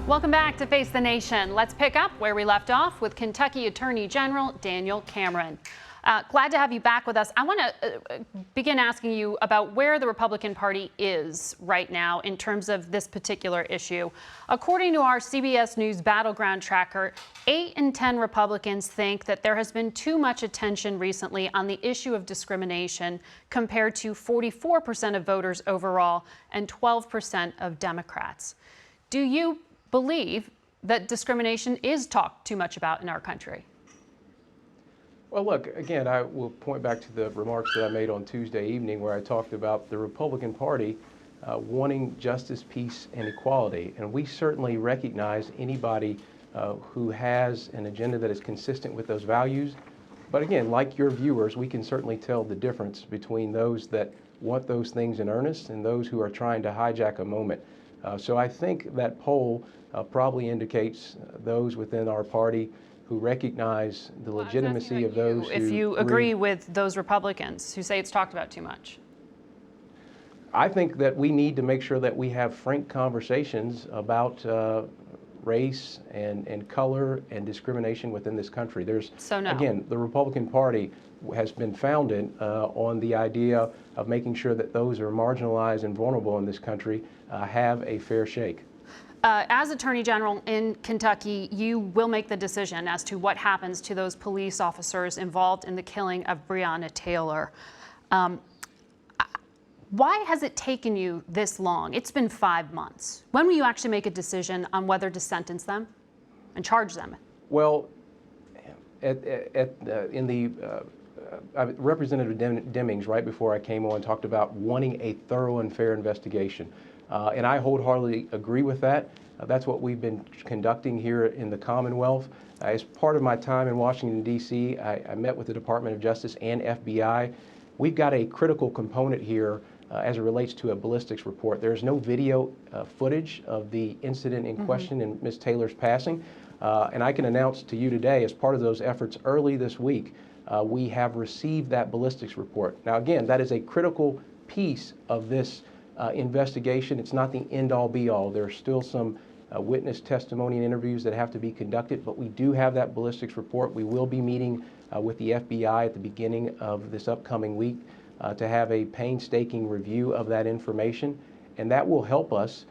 Welcome back to Face the Nation. Let's pick up where we left off with Kentucky Attorney General Daniel Cameron. Glad to have you back with us. I want to begin asking you about where the Republican Party is right now in terms of this particular issue. According to our CBS News Battleground Tracker, 8 in 10 Republicans think that there has been too much attention recently on the issue of discrimination, compared to 44% of voters overall and 12% of Democrats. Do you believe that discrimination is talked too much about in our country? Well, look, again, I will point back to the remarks that I made on Tuesday evening where I talked about the Republican Party wanting justice, peace, and equality. And we certainly recognize anybody who has an agenda that is consistent with those values. But again, like your viewers, we can certainly tell the difference between those that want those things in earnest and those who are trying to hijack a moment. So I think that poll probably indicates those within our party who recognize the legitimacy of those who... If you agree with those Republicans who say it's talked about too much. I think that we need to make sure that we have frank conversations about race and color and discrimination within this country. Again, the Republican Party has been founded on the idea of making sure that those who are marginalized and vulnerable in this country have a fair shake. As Attorney General in Kentucky, you will make the decision as to what happens to those police officers involved in the killing of Breonna Taylor. Why has it taken you this long? It's been 5 months. When will you actually make a decision on whether to sentence them and charge them? Well, Representative Demings, right before I came on, talked about wanting a thorough and fair investigation. And I wholeheartedly agree with that. That's what we've been conducting here in the Commonwealth. As part of my time in Washington, D.C., I met with the Department of Justice and FBI. We've got a critical component here as it relates to a ballistics report. There's no video footage of the incident in question in Ms. Taylor's passing. And I can announce to you today, as part of those efforts early this week, we have received that ballistics report. Now, again, that is a critical piece of this investigation. It's not the end-all, be-all. There's still some witness testimony and interviews that have to be conducted, but we do have that ballistics report. We will be meeting with the FBI at the beginning of this upcoming week to have a painstaking review of that information, and that will help us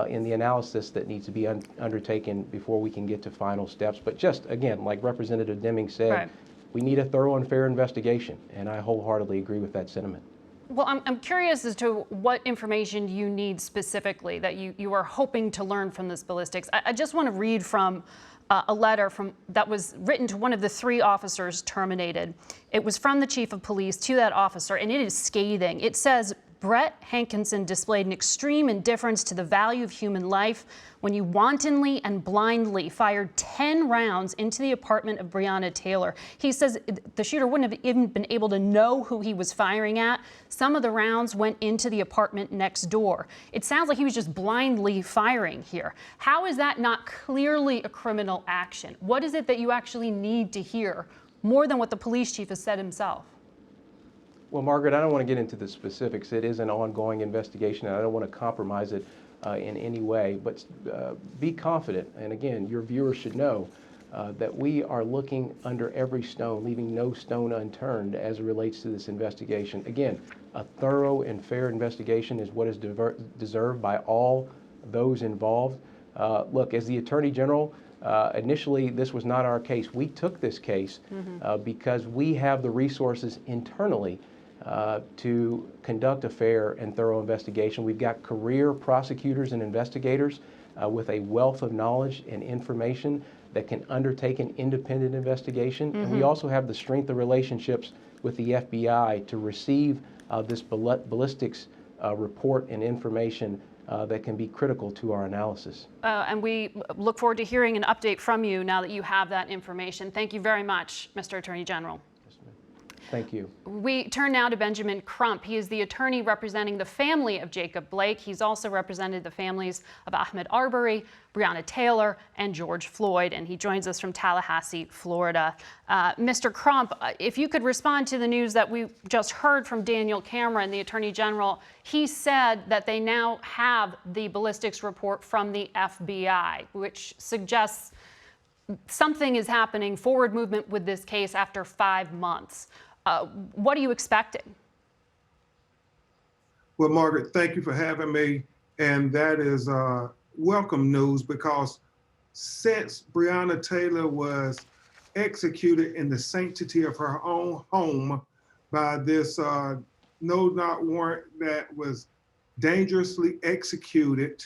in the analysis that needs to be undertaken before we can get to final steps. But just, again, like Representative Deming said, right, we need a thorough and fair investigation, and I wholeheartedly agree with that sentiment. Well, I'm curious as to what information you need specifically that you are hoping to learn from this ballistics. I just want to read from a letter that was written to one of the 3 officers terminated. It was from the chief of police to that officer, and it is scathing. It says, Brett Hankinson displayed an extreme indifference to the value of human life when you wantonly and blindly fired 10 rounds into the apartment of Breonna Taylor. He says the shooter wouldn't have even been able to know who he was firing at. Some of the rounds went into the apartment next door. It sounds like he was just blindly firing here. How is that not clearly a criminal action? What is it that you actually need to hear more than what the police chief has said himself? Well, Margaret, I don't want to get into the specifics. It is an ongoing investigation, and I don't want to compromise it in any way. But be confident, and again, your viewers should know that we are looking under every stone, leaving no stone unturned as it relates to this investigation. Again, a thorough and fair investigation is what is deserved by all those involved. Look, as the Attorney General, initially this was not our case. We took this case because we have the resources internally to conduct a fair and thorough investigation. We've got career prosecutors and investigators with a wealth of knowledge and information that can undertake an independent investigation. And we also have the strength of relationships with the FBI to receive this ballistics report and information that can be critical to our analysis. And we look forward to hearing an update from you now that you have that information. Thank you very much, Mr. Attorney General. Yes, ma'am. Thank you. We turn now to Benjamin Crump. He is the attorney representing the family of Jacob Blake. He's also represented the families of Ahmaud Arbery, Breonna Taylor, and George Floyd, and he joins us from Tallahassee, Florida. Mr. Crump, if you could respond to the news that we just heard from Daniel Cameron, the Attorney General. He said that they now have the ballistics report from the FBI, which suggests something is happening, forward movement with this case after 5 months. What are you expecting? Well, Margaret, thank you for having me. And that is welcome news, because since Breonna Taylor was executed in the sanctity of her own home by this no-knock warrant that was dangerously executed,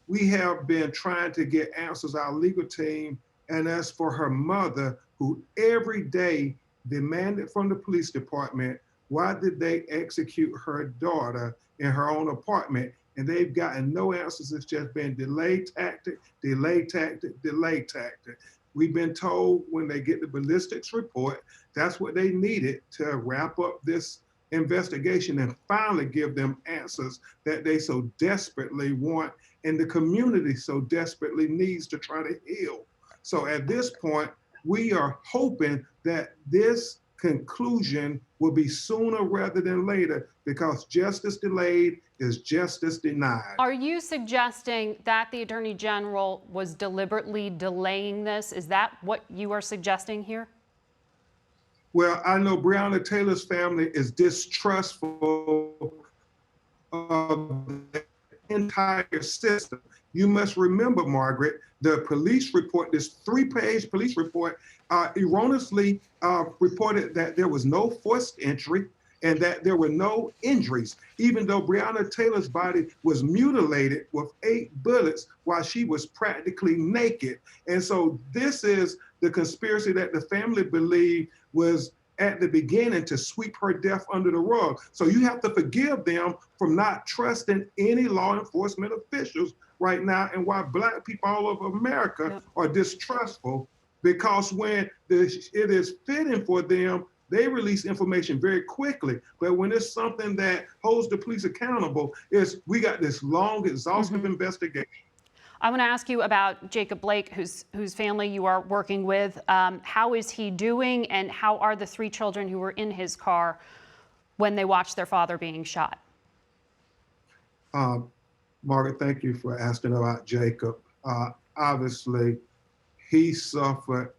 we have been trying to get answers, our legal team, and as for her mother, who every day demanded from the police department, why did they execute her daughter in her own apartment? And they've gotten no answers. It's just been delay tactic, delay tactic, delay tactic. We've been told when they get the ballistics report, that's what they needed to wrap up this investigation and finally give them answers that they so desperately want and the community so desperately needs to try to heal. So at this point, we are hoping that this conclusion will be sooner rather than later, because justice delayed is justice denied. Are you suggesting that the Attorney General was deliberately delaying this? Is that what you are suggesting here? Well, I know Breonna Taylor's family is distrustful of the entire system. You must remember, Margaret, the police report, this 3-page police report, erroneously reported that there was no forced entry and that there were no injuries, even though Breonna Taylor's body was mutilated with 8 bullets while she was practically naked. And so this is the conspiracy that the family believed was at the beginning to sweep her death under the rug. So you have to forgive them from not trusting any law enforcement officials right now, and why Black people all over America are distrustful, because when it is fitting for them, they release information very quickly. But when it's something that holds the police accountable, we got this long, exhaustive investigation. I want to ask you about Jacob Blake, whose family you are working with. How is he doing, and how are the 3 children who were in his car when they watched their father being shot? Margaret, thank you for asking about Jacob. Obviously, he suffered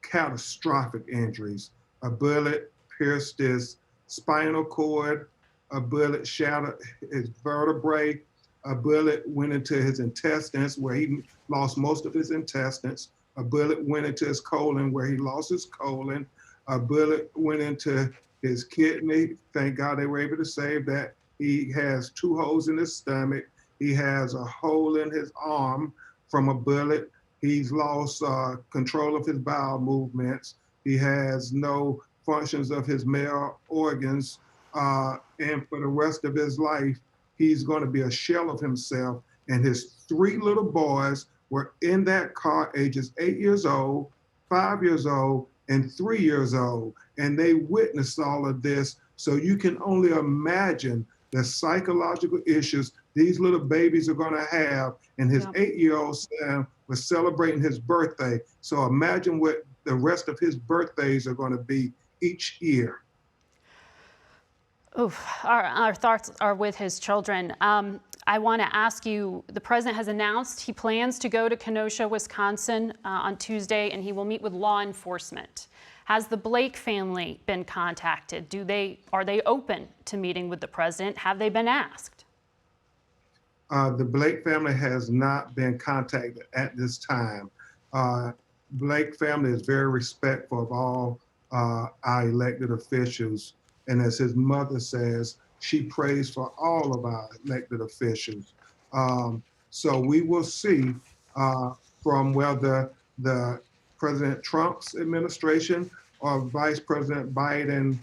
catastrophic injuries. A bullet pierced his spinal cord, a bullet shattered his vertebrae, a bullet went into his intestines where he lost most of his intestines, a bullet went into his colon where he lost his colon, a bullet went into his kidney. Thank God they were able to save that. He has 2 holes in his stomach. He has a hole in his arm from a bullet. He's lost control of his bowel movements. He has no functions of his male organs. And for the rest of his life, he's going to be a shell of himself. And his 3 little boys were in that car, ages 8 years old, 5 years old, and 3 years old. And they witnessed all of this. So you can only imagine the psychological issues these little babies are going to have. And his 8-year-old son was celebrating his birthday. So imagine what the rest of his birthdays are going to be each year. Oof, our thoughts are with his children. I want to ask you, the president has announced he plans to go to Kenosha, Wisconsin on Tuesday, and he will meet with law enforcement. Has the Blake family been contacted? Are they open to meeting with the president? Have they been asked? The Blake family has not been contacted at this time. Blake family is very respectful of all our elected officials. And as his mother says, she prays for all of our elected officials. So we will see from whether the President Trump's administration or Vice President Biden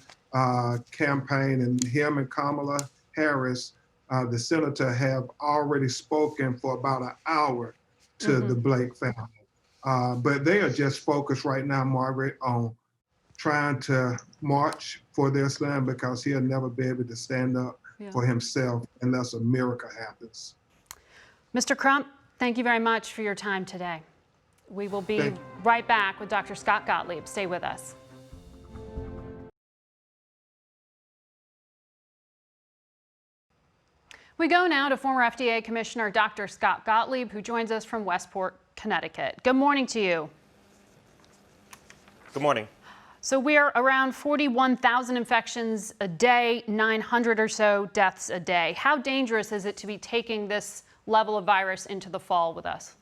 campaign, and him and Kamala Harris, the senator, have already spoken for about an hour to the Blake family. But they are just focused right now, Margaret, on trying to march for their son because he'll never be able to stand up for himself unless a miracle happens. Mr. Crump, thank you very much for your time today. We will be right back with Dr. Scott Gottlieb. Stay with us. We go now to former FDA Commissioner Dr. Scott Gottlieb, who joins us from Westport, Connecticut. Good morning to you. Good morning. So we are around 41,000 infections a day, 900 or so deaths a day. How dangerous is it to be taking this level of virus into the fall with us?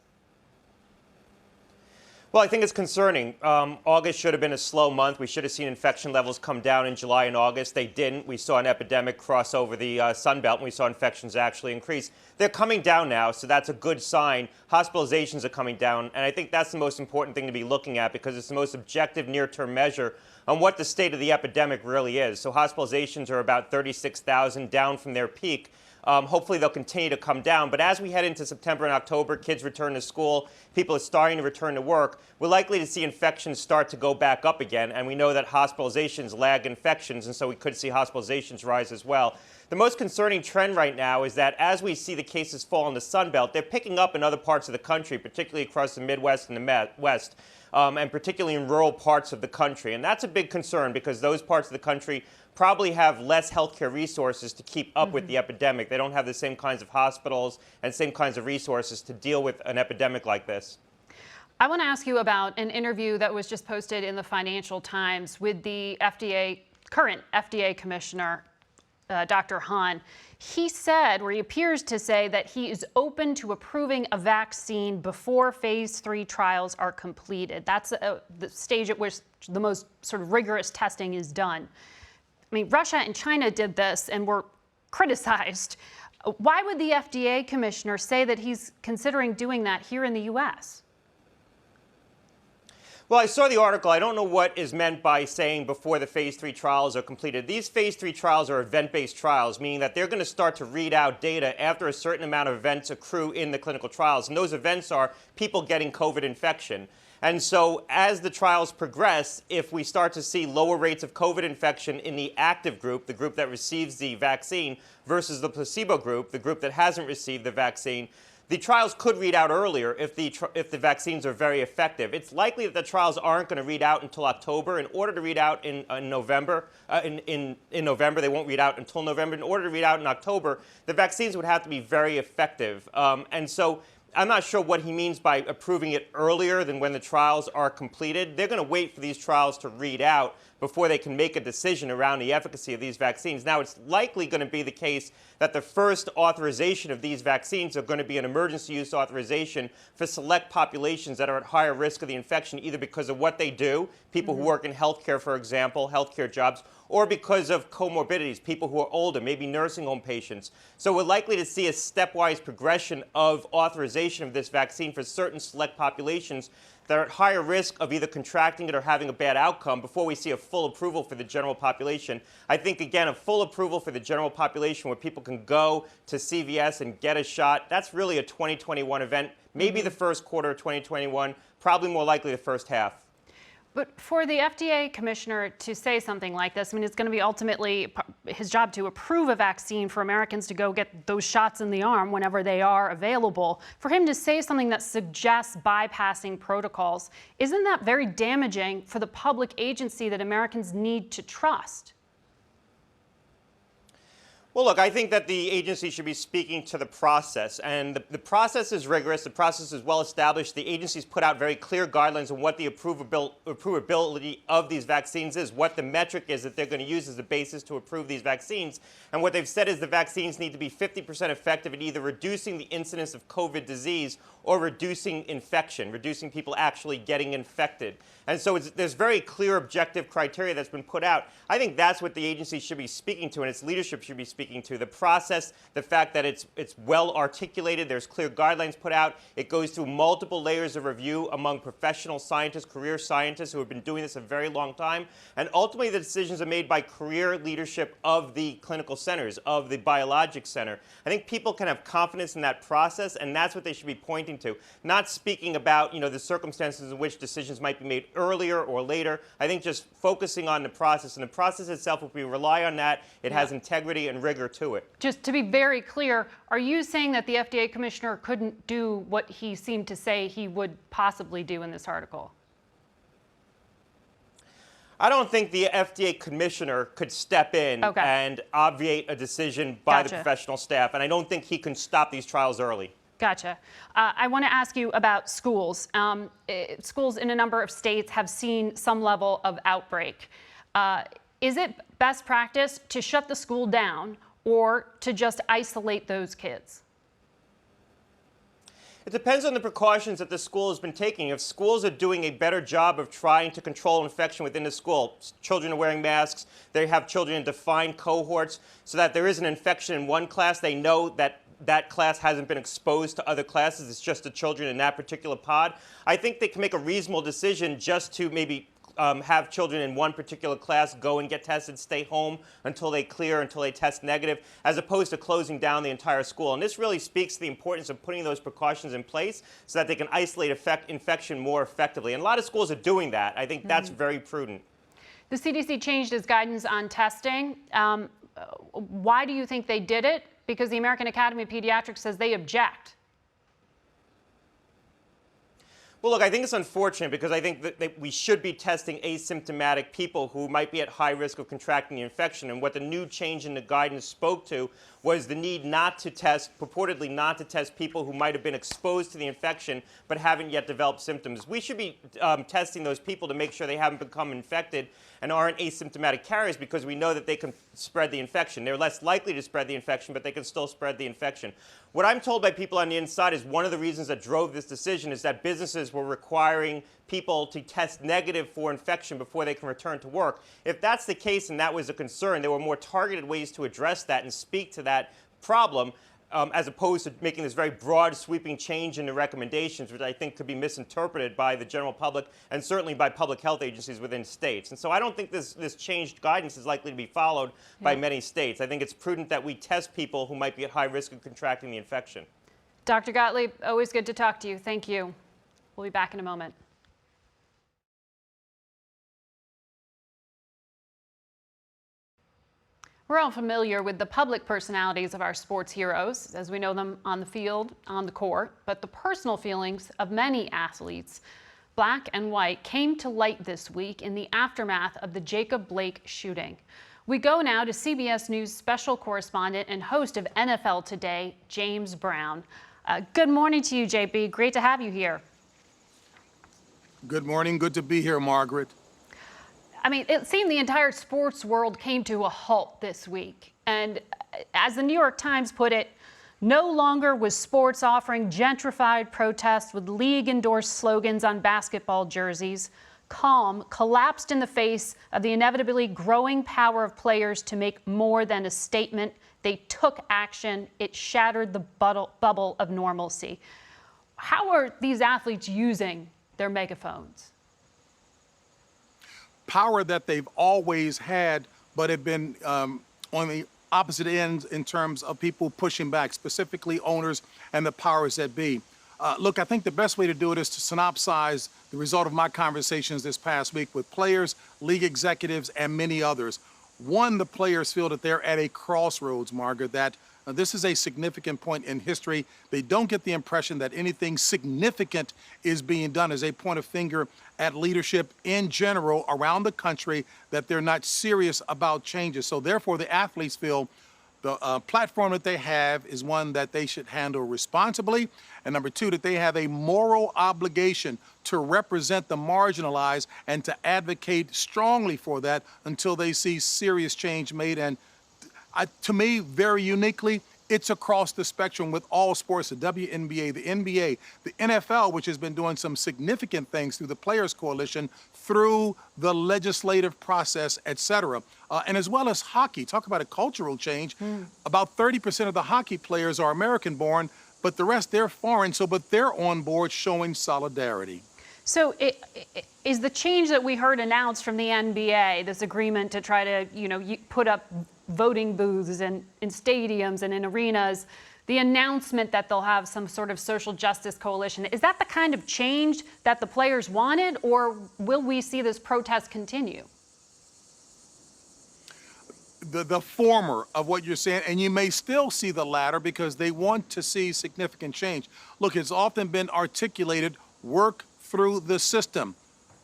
Well, I think it's concerning. August should have been a slow month. We should have seen infection levels come down in July and August. They didn't. We saw an epidemic cross over the Sun Belt, and we saw infections actually increase. They're coming down now, so that's a good sign. Hospitalizations are coming down, and I think that's the most important thing to be looking at because it's the most objective near-term measure on what the state of the epidemic really is. So hospitalizations are about 36,000, down from their peak. Hopefully they'll continue to come down. But as we head into September and October, kids return to school, people are starting to return to work, we're likely to see infections start to go back up again. And we know that hospitalizations lag infections, and so we could see hospitalizations rise as well. The most concerning trend right now is that as we see the cases fall in the Sun Belt, they're picking up in other parts of the country, particularly across the Midwest and the West. And particularly in rural parts of the country. And that's a big concern because those parts of the country probably have less healthcare resources to keep up with the epidemic. They don't have the same kinds of hospitals and same kinds of resources to deal with an epidemic like this. I want to ask you about an interview that was just posted in the Financial Times with the current FDA Commissioner, Dr. Hahn. He said, or he appears to say, that he is open to approving a vaccine before phase 3 trials are completed. That's the stage at which the most sort of rigorous testing is done. I mean, Russia and China did this and were criticized. Why would the FDA commissioner say that he's considering doing that here in the U.S.? Well, I saw the article. I don't know what is meant by saying before the phase 3 trials are completed. These phase 3 trials are event-based trials, meaning that they're going to start to read out data after a certain amount of events accrue in the clinical trials. And those events are people getting COVID infection. And so as the trials progress, if we start to see lower rates of COVID infection in the active group, the group that receives the vaccine, versus the placebo group, the group that hasn't received the vaccine, the trials could read out earlier if the vaccines are very effective. It's likely that the trials aren't going to read out until October. In order to read out in November, in November, they won't read out until November. In order to read out in October, the vaccines would have to be very effective. And so I'm not sure what he means by approving it earlier than when the trials are completed. They're going to wait for these trials to read out before they can make a decision around the efficacy of these vaccines. Now, it's likely going to be the case that the first authorization of these vaccines are going to be an emergency use authorization for select populations that are at higher risk of the infection, either because of what they do, people who work in healthcare, for example, healthcare jobs, or because of comorbidities, people who are older, maybe nursing home patients. So we're likely to see a stepwise progression of authorization of this vaccine for certain select populations that are at higher risk of either contracting it or having a bad outcome before we see a full approval for the general population. I think, again, a full approval for the general population where people can go to CVS and get a shot, that's really a 2021 event, maybe the first quarter of 2021, probably more likely the first half. But for the FDA commissioner to say something like this, I mean, it's going to be ultimately his job to approve a vaccine for Americans to go get those shots in the arm whenever they are available. For him to say something that suggests bypassing protocols, isn't that very damaging for the public agency that Americans need to trust? Well, look, I think that the agency should be speaking to the process, and the process is rigorous. The process is well established. The agency's put out very clear guidelines on what the approvability of these vaccines is, what the metric is that they're going to use as the basis to approve these vaccines. And what they've said is the vaccines need to be 50% effective at either reducing the incidence of COVID disease or reducing infection, reducing people actually getting infected. And so there's very clear objective criteria that's been put out. I think that's what the agency should be speaking to and its leadership should be speaking to. The process, the fact that it's well articulated, there's clear guidelines put out. It goes through multiple layers of review among professional scientists, career scientists who have been doing this a very long time. And ultimately the decisions are made by career leadership of the clinical centers, of the biologic center. I think people can have confidence in that process, and that's what they should be pointing to. Not speaking about, the circumstances in which decisions might be made earlier or later. I think just focusing on the process, and the process itself, if we rely on that, it has integrity and rigor to it. Just to be very clear, are you saying that the FDA commissioner couldn't do what he seemed to say he would possibly do in this article? I don't think the FDA commissioner could step in and obviate a decision by the professional staff, and I don't think he can stop these trials early. Gotcha. I want to ask you about schools. Schools in a number of states have seen some level of outbreak. Is it best practice to shut the school down or to just isolate those kids? It depends on the precautions that the school has been taking. If schools are doing a better job of trying to control infection within the school, children are wearing masks, they have children in defined cohorts, so that there is an infection in one class, they know that that class hasn't been exposed to other classes, it's just the children in that particular pod. I think they can make a reasonable decision just to maybe have children in one particular class go and get tested, stay home until they clear, until they test negative, as opposed to closing down the entire school. And this really speaks to the importance of putting those precautions in place so that they can isolate infection more effectively. And a lot of schools are doing that. I think that's very prudent. The CDC changed its guidance on testing. Why do you think they did it? Because the American Academy of Pediatrics says they object. Well, look, I think it's unfortunate because I think that we should be testing asymptomatic people who might be at high risk of contracting the infection. And what the new change in the guidance spoke to was the need not to test, purportedly not to test people who might have been exposed to the infection but haven't yet developed symptoms. We should be testing those people to make sure they haven't become infected and aren't asymptomatic carriers, because we know that they can spread the infection. They're less likely to spread the infection, but they can still spread the infection. What I'm told by people on the inside is one of the reasons that drove this decision is that businesses were requiring people to test negative for infection before they can return to work. If that's the case and that was a concern, there were more targeted ways to address that and speak to that problem, as opposed to making this very broad, sweeping change in the recommendations, which I think could be misinterpreted by the general public and certainly by public health agencies within states. And so I don't think this changed guidance is likely to be followed by many states. I think it's prudent that we test people who might be at high risk of contracting the infection. Dr. Gottlieb, always good to talk to you. Thank you. We'll be back in a moment. We're all familiar with the public personalities of our sports heroes, as we know them on the field, on the court, but the personal feelings of many athletes, black and white, came to light this week in the aftermath of the Jacob Blake shooting. We go now to CBS News special correspondent and host of NFL Today, James Brown. Good morning to you, JB. Great to have you here. Good morning. Good to be here, Margaret. I mean, it seemed the entire sports world came to a halt this week. And as the New York Times put it, no longer was sports offering gentrified protests with league-endorsed slogans on basketball jerseys. Calm collapsed in the face of the inevitably growing power of players to make more than a statement. They took action. It shattered the bubble of normalcy. How are these athletes using their megaphones? Power that they've always had, but have been on the opposite ends in terms of people pushing back, specifically owners and the powers that be. Look, I think the best way to do it is to synopsize the result of my conversations this past week with players, league executives, and many others. One, the players feel that they're at a crossroads, Margaret, that this is a significant point in history. They don't get the impression that anything significant is being done as they point a finger at leadership in general around the country, that they're not serious about changes. So therefore, the athletes feel the platform that they have is one that they should handle responsibly. And number two, that they have a moral obligation to represent the marginalized and to advocate strongly for that until they see serious change made. And to me, very uniquely, it's across the spectrum with all sports, the WNBA, the NBA, the NFL, which has been doing some significant things through the Players Coalition, through the legislative process, et cetera. And as well as hockey. Talk about a cultural change. About 30% of the hockey players are American-born, but the rest, they're foreign, but they're on board showing solidarity. So is the change that we heard announced from the NBA, this agreement to try to, put up voting booths and in stadiums and in arenas, the announcement that they'll have some sort of social justice coalition. Is that the kind of change that the players wanted, or will we see this protest continue? The former of what you're saying, and you may still see the latter because they want to see significant change. Look, it's often been articulated, work through the system.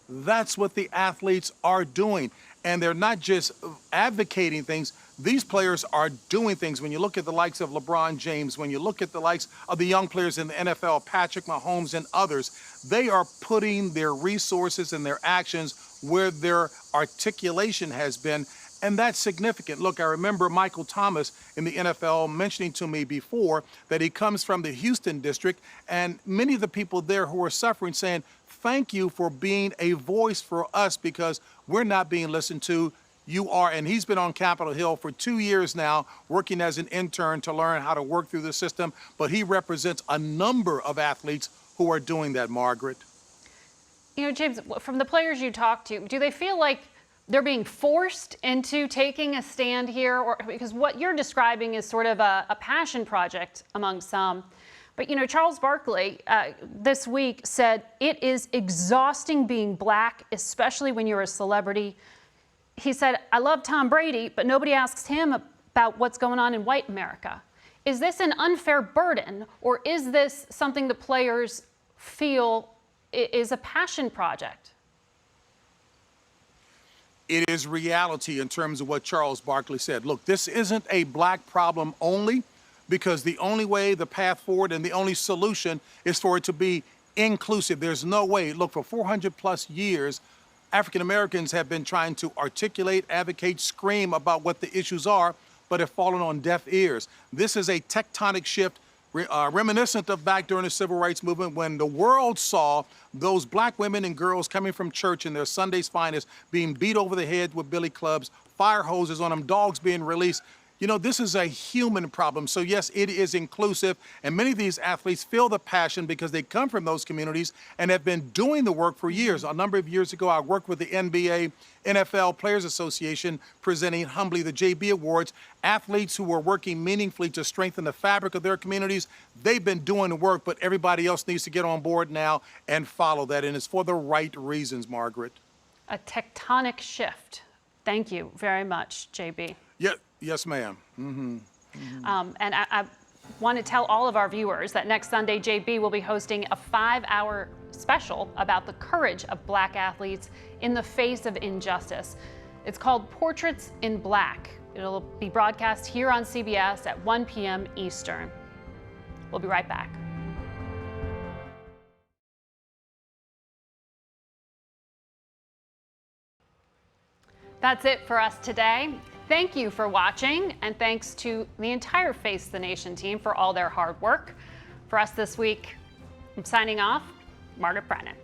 That's what the athletes are doing. And they're not just advocating things, these players are doing things. When you look at the likes of LeBron James, when you look at the likes of the young players in the NFL, Patrick Mahomes and others, they are putting their resources and their actions where their articulation has been. And that's significant. Look, I remember Michael Thomas in the NFL mentioning to me before that he comes from the Houston district, and many of the people there who are suffering saying, thank you for being a voice for us because we're not being listened to. You are, and he's been on Capitol Hill for 2 years now, working as an intern to learn how to work through the system, but he represents a number of athletes who are doing that, Margaret. You know, James, from the players you talk to, do they feel like they're being forced into taking a stand here? Or because what you're describing is sort of a passion project among some. But, you know, Charles Barkley this week said it is exhausting being black, especially when you're a celebrity. He said, I love Tom Brady, but nobody asks him about what's going on in white America. Is this an unfair burden, or is this something the players feel is a passion project? It is reality in terms of what Charles Barkley said. Look, this isn't a black problem only, because the only way, the path forward, and the only solution is for it to be inclusive. There's no way. Look, for 400 plus years, African Americans have been trying to articulate, advocate, scream about what the issues are, but have fallen on deaf ears. This is a tectonic shift reminiscent of back during the Civil Rights Movement when the world saw those black women and girls coming from church in their Sunday's finest being beat over the head with billy clubs, fire hoses on them, dogs being released. You know, this is a human problem. So yes, it is inclusive. And many of these athletes feel the passion because they come from those communities and have been doing the work for years. A number of years ago, I worked with the NBA, NFL Players Association, presenting humbly the JB Awards. Athletes who were working meaningfully to strengthen the fabric of their communities, they've been doing the work, but everybody else needs to get on board now and follow that. And it's for the right reasons, Margaret. A tectonic shift. Thank you very much, JB. Yeah. Yes, ma'am. Mm-hmm. Mm-hmm. And I want to tell all of our viewers that next Sunday, JB will be hosting a 5-hour special about the courage of black athletes in the face of injustice. It's called Portraits in Black. It'll be broadcast here on CBS at 1 p.m. Eastern. We'll be right back. That's it for us today. Thank you for watching, and thanks to the entire Face the Nation team for all their hard work. For us this week, I'm signing off, Margaret Brennan.